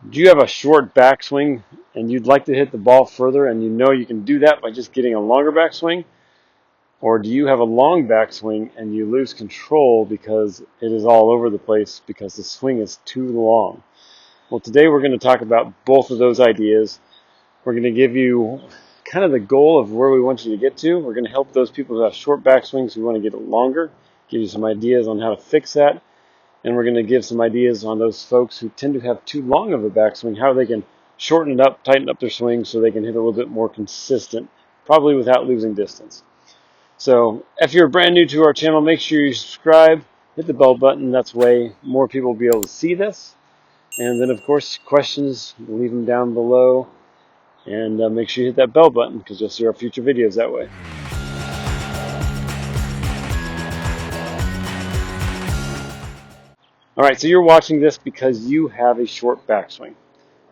Do you have a short backswing and you'd like to hit the ball further and you know you can do that by just getting a longer backswing? Or do you have a long backswing and you lose control because it is all over the place because the swing is too long? Well, today we're going to talk about both of those ideas. We're going to give you kind of the goal of where we want you to get to. We're going to help those people who have short backswings who want to get it longer, give you some ideas on how to fix that. And we're going to give some ideas on those folks who tend to have too long of a backswing, how they can shorten it up, tighten up their swing so they can hit a little bit more consistent, probably without losing distance. So if you're brand new to our channel, make sure you subscribe, hit the bell button. That's way more people will be able to see this. And then, of course, questions, leave them down below. And make sure you hit that bell button because you'll see our future videos that way. All right, so you're watching this because you have a short backswing.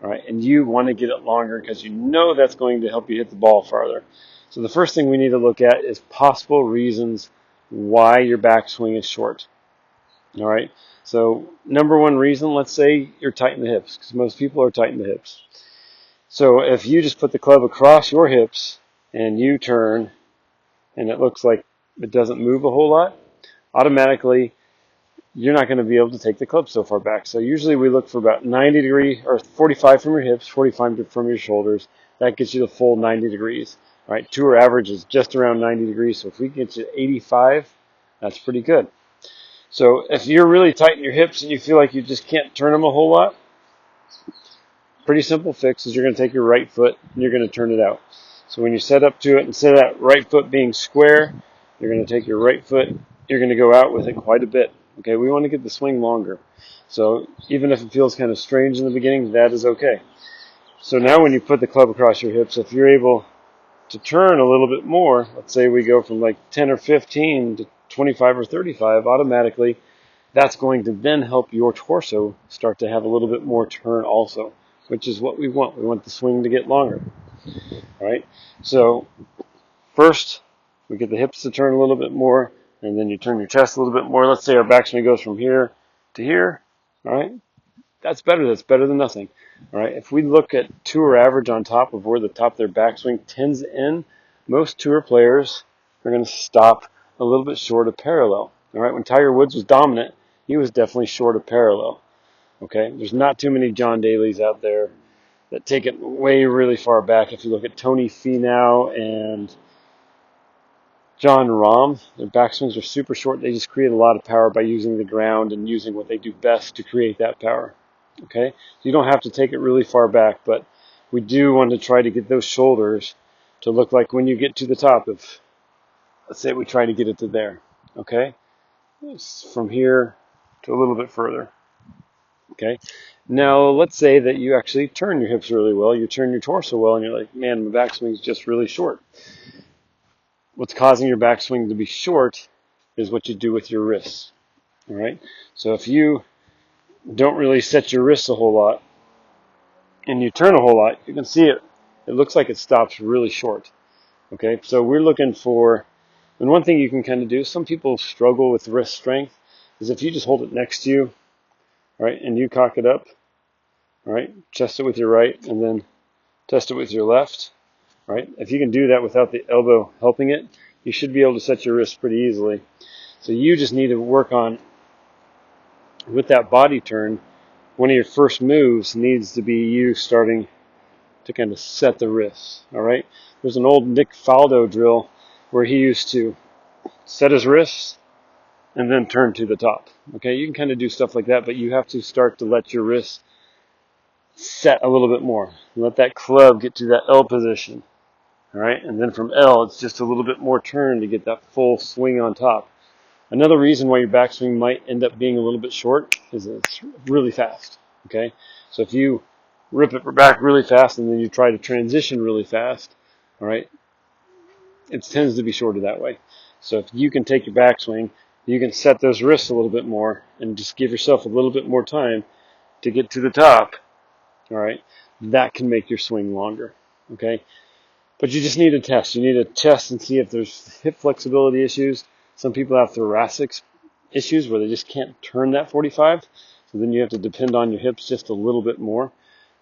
All right, and you want to get it longer because you know that's going to help you hit the ball farther. So the first thing we need to look at is possible reasons why your backswing is short. All right, so number one reason, let's say you're tight in the hips, because most people are tight in the hips. So if you just put the club across your hips and you turn and it looks like it doesn't move a whole lot, automatically you're not going to be able to take the club so far back. So usually we look for about 90 degrees or 45 from your hips, 45 from your shoulders. That gets you the full 90 degrees. All right, tour average is just around 90 degrees. So if we get you 85, that's pretty good. So if you're really tight in your hips and you feel like you just can't turn them a whole lot, pretty simple fix is you're going to take your right foot and you're going to turn it out. So when you set up to it, instead of that right foot being square, you're going to take your right foot, you're going to go out with it quite a bit. Okay, we want to get the swing longer. So even if it feels kind of strange in the beginning, that is okay. So now when you put the club across your hips, if you're able to turn a little bit more, let's say we go from like 10 or 15 to 25 or 35, automatically that's going to then help your torso start to have a little bit more turn also, which is what we want. We want the swing to get longer. All right, so first we get the hips to turn a little bit more, and then you turn your chest a little bit more. Let's say our backswing goes from here to here. All right, that's better. That's better than nothing. All right, if we look at tour average on top of where the top of their backswing tends to end, most tour players are going to stop a little bit short of parallel. All right, when Tiger Woods was dominant, he was definitely short of parallel. Okay, there's not too many John Daly's out there that take it way really far back. If you look at Tony Finau and John Rahm, their backswings are super short. They just create a lot of power by using the ground and using what they do best to create that power. Okay, so you don't have to take it really far back, but we do want to try to get those shoulders to look like when you get to the top. If let's say we try to get it to there. Okay, it's from here to a little bit further. Okay, now let's say that you actually turn your hips really well, you turn your torso well, and you're like, man, my backswing is just really short. What's causing your backswing to be short is what you do with your wrists. All right, so if you don't really set your wrists a whole lot and you turn a whole lot, you can see it. It looks like it stops really short. Okay, so we're looking for, and one thing you can kind of do, some people struggle with wrist strength, is if you just hold it next to you, all right, and you cock it up, all right, test it with your right and then test it with your left. Right? If you can do that without the elbow helping it, you should be able to set your wrist pretty easily. So you just need to work on, with that body turn, one of your first moves needs to be you starting to kind of set the wrists. All right? There's an old Nick Faldo drill where he used to set his wrists and then turn to the top. Okay? You can kind of do stuff like that, but you have to start to let your wrists set a little bit more. Let that club get to that L position. All right, and then from L, it's just a little bit more turn to get that full swing on top. Another reason why your backswing might end up being a little bit short is it's really fast. Okay, so if you rip it back really fast and then you try to transition really fast, all right, it tends to be shorter that way. So if you can take your backswing, you can set those wrists a little bit more and just give yourself a little bit more time to get to the top. All right, that can make your swing longer. Okay. But you just need to test. You need to test and see if there's hip flexibility issues. Some people have thoracic issues where they just can't turn that 45. So then you have to depend on your hips just a little bit more.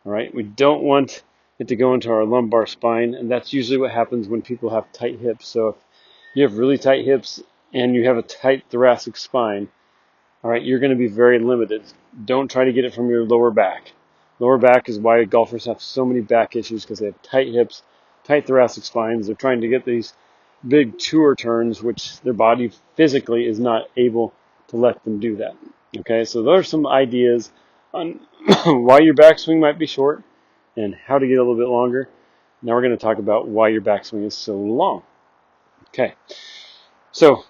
All right, we don't want it to go into our lumbar spine, and that's usually what happens when people have tight hips. So if you have really tight hips and you have a tight thoracic spine, all right, you're going to be very limited. Don't try to get it from your lower back. Lower back is why golfers have so many back issues, because they have tight hips, tight thoracic spines. They're trying to get these big tour turns, which their body physically is not able to let them do that. Okay, so those are some ideas on why your backswing might be short and how to get a little bit longer. Now we're going to talk about why your backswing is so long. Okay, so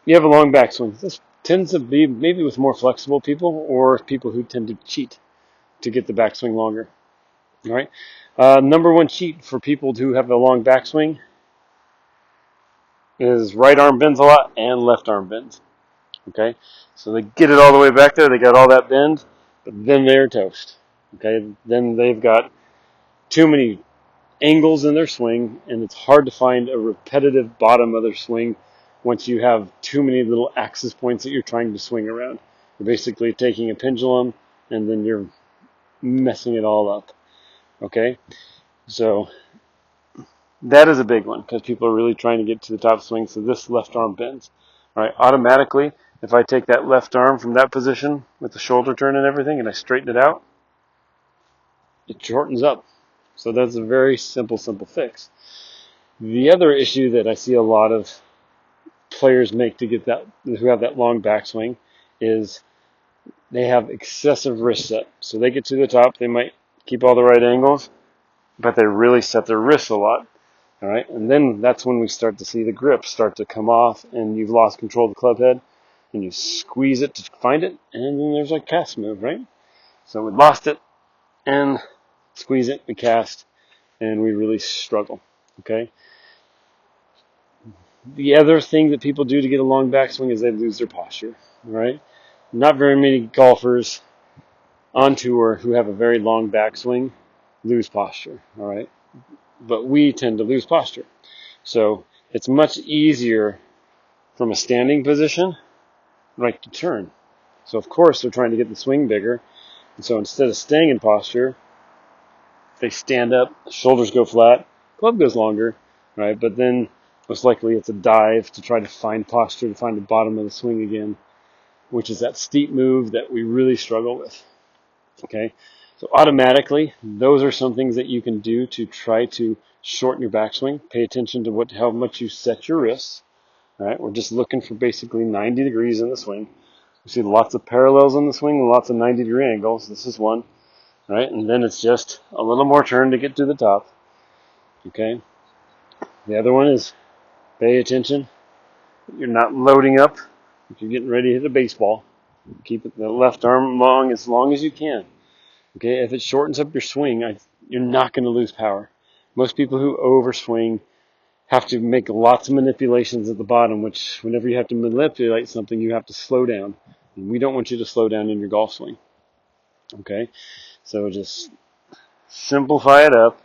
you have a long backswing. This tends to be maybe with more flexible people or people who tend to cheat to get the backswing longer. All right. Number one cheat for people who have a long backswing is right arm bends a lot and left arm bends. Okay. So they get it all the way back there. They got all that bend, but then they're toast. Okay. Then they've got too many angles in their swing, and it's hard to find a repetitive bottom of their swing once you have too many little axis points that you're trying to swing around. You're basically taking a pendulum and then you're messing it all up. Okay? So that is a big one because people are really trying to get to the top swing, so this left arm bends. All right, automatically, if I take that left arm from that position with the shoulder turn and everything and I straighten it out, it shortens up. So that's a very simple fix. The other issue that I see a lot of players make to get that, who have that long backswing, is they have excessive wrist set. So they get to the top, they might keep all the right angles, but they really set their wrists a lot. All right, and then that's when we start to see the grip start to come off, and you've lost control of the club head, and you squeeze it to find it, and then there's like cast move, right? So we lost it, and squeeze it, we cast, and we really struggle. Okay. The other thing that people do to get a long backswing is they lose their posture. Right? Not very many golfers on tour who have a very long backswing lose posture. All right, but we tend to lose posture. So it's much easier from a standing position, right, to turn. So of course they're trying to get the swing bigger, and so instead of staying in posture, they stand up, shoulders go flat, club goes longer, right? But then most likely it's a dive to try to find posture, to find the bottom of the swing again, which is that steep move that we really struggle with. Okay, so automatically, those are some things that you can do to try to shorten your backswing. Pay attention to how much you set your wrists. All right, we're just looking for basically 90 degrees in the swing. We see lots of parallels in the swing and lots of 90-degree angles. This is one. All right, and then it's just a little more turn to get to the top. Okay, the other one is pay attention. You're not loading up. If you're getting ready to hit a baseball, keep the left arm long as you can. Okay, if it shortens up your swing, you're not going to lose power. Most people who overswing have to make lots of manipulations at the bottom, which whenever you have to manipulate something, you have to slow down. And we don't want you to slow down in your golf swing. Okay, so just simplify it up.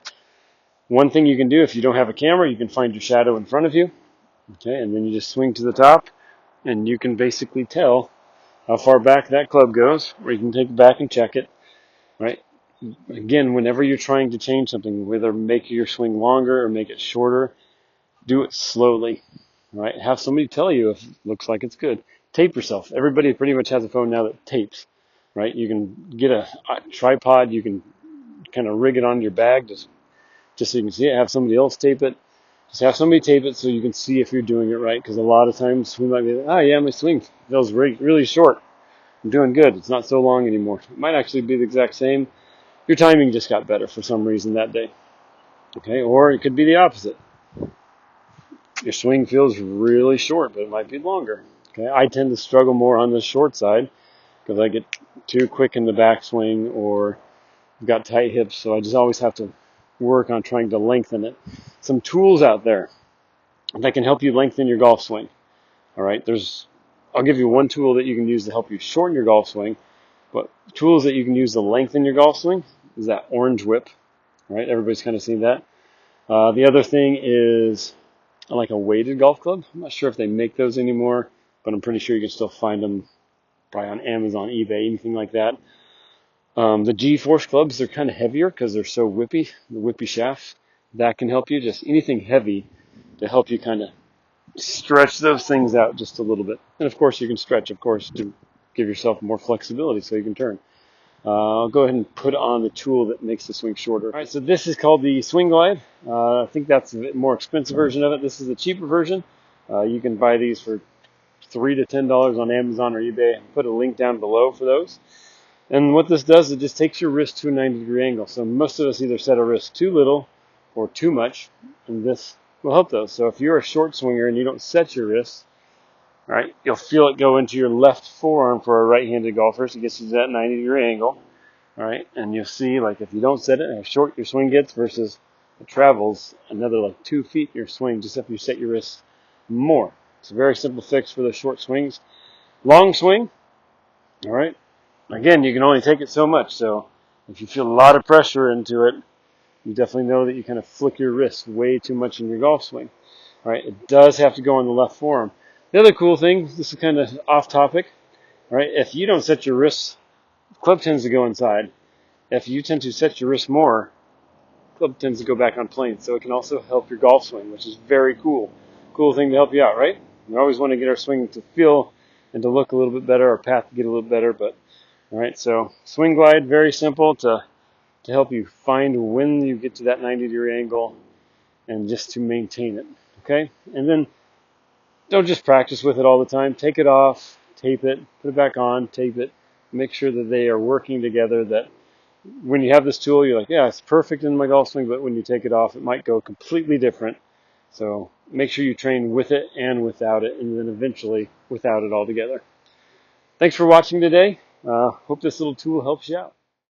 One thing you can do if you don't have a camera, you can find your shadow in front of you. Okay, and then you just swing to the top, and you can basically tell how far back that club goes, or you can take it back and check it. Right? Again, whenever you're trying to change something, whether make your swing longer or make it shorter, do it slowly. Right? Have somebody tell you if it looks like it's good. Tape yourself. Everybody pretty much has a phone now that tapes. Right? You can get a tripod. You can kind of rig it on your bag just so you can see it. Have somebody else tape it. Just have somebody tape it so you can see if you're doing it right. Because a lot of times we might be like, oh yeah, my swing feels really short. I'm doing good. It's not so long anymore. It might actually be the exact same. Your timing just got better for some reason that day. Okay, or it could be the opposite. Your swing feels really short, but it might be longer. Okay, I tend to struggle more on the short side because I get too quick in the backswing or I've got tight hips, so I just always have to work on trying to lengthen it. Some tools out there that can help you lengthen your golf swing. All right, I'll give you one tool that you can use to help you shorten your golf swing, but tools that you can use to lengthen your golf swing is that orange whip. All right, everybody's kind of seen that. The other thing is like a weighted golf club. I'm not sure if they make those anymore, but I'm pretty sure you can still find them probably on Amazon, eBay, anything like that. The G-force clubs, they're kind of heavier because they're so whippy, the whippy shafts. That can help you, just anything heavy to help you kind of stretch those things out just a little bit. And of course, you can stretch, of course, to give yourself more flexibility so you can turn. I'll go ahead and put on the tool that makes the swing shorter. All right, so this is called the Swing Glide. I think that's a bit more expensive version of it. This is the cheaper version. You can buy these for $3 to $10 on Amazon or eBay. I'll put a link down below for those. And what this does, it just takes your wrist to a 90-degree angle. So most of us either set our wrist too little or too much, and this will help those. So if you're a short swinger and you don't set your wrist, all right, you'll feel it go into your left forearm for a right-handed golfer, so it gets you to that 90-degree angle. All right, and you'll see, like, if you don't set it, how short your swing gets versus it travels another, like, 2 feet in your swing just if you set your wrist more. It's a very simple fix for the short swings. Long swing, all right, again, you can only take it so much, so if you feel a lot of pressure into it, you definitely know that you kind of flick your wrist way too much in your golf swing. All right, it does have to go on the left forearm. The other cool thing, this is kind of off topic, all right, if you don't set your wrists, the club tends to go inside. If you tend to set your wrist more, the club tends to go back on plane, so it can also help your golf swing, which is very cool. Cool thing to help you out, right? We always want to get our swing to feel and to look a little bit better, our path to get a little better, but all right, so Swing Glide, very simple to help you find when you get to that 90-degree angle and just to maintain it, okay? And then don't just practice with it all the time. Take it off, tape it, put it back on, tape it. Make sure that they are working together, that when you have this tool, you're like, yeah, it's perfect in my golf swing, but when you take it off, it might go completely different. So make sure you train with it and without it, and then eventually without it altogether. Thanks for watching today. Hope this little tool helps you out.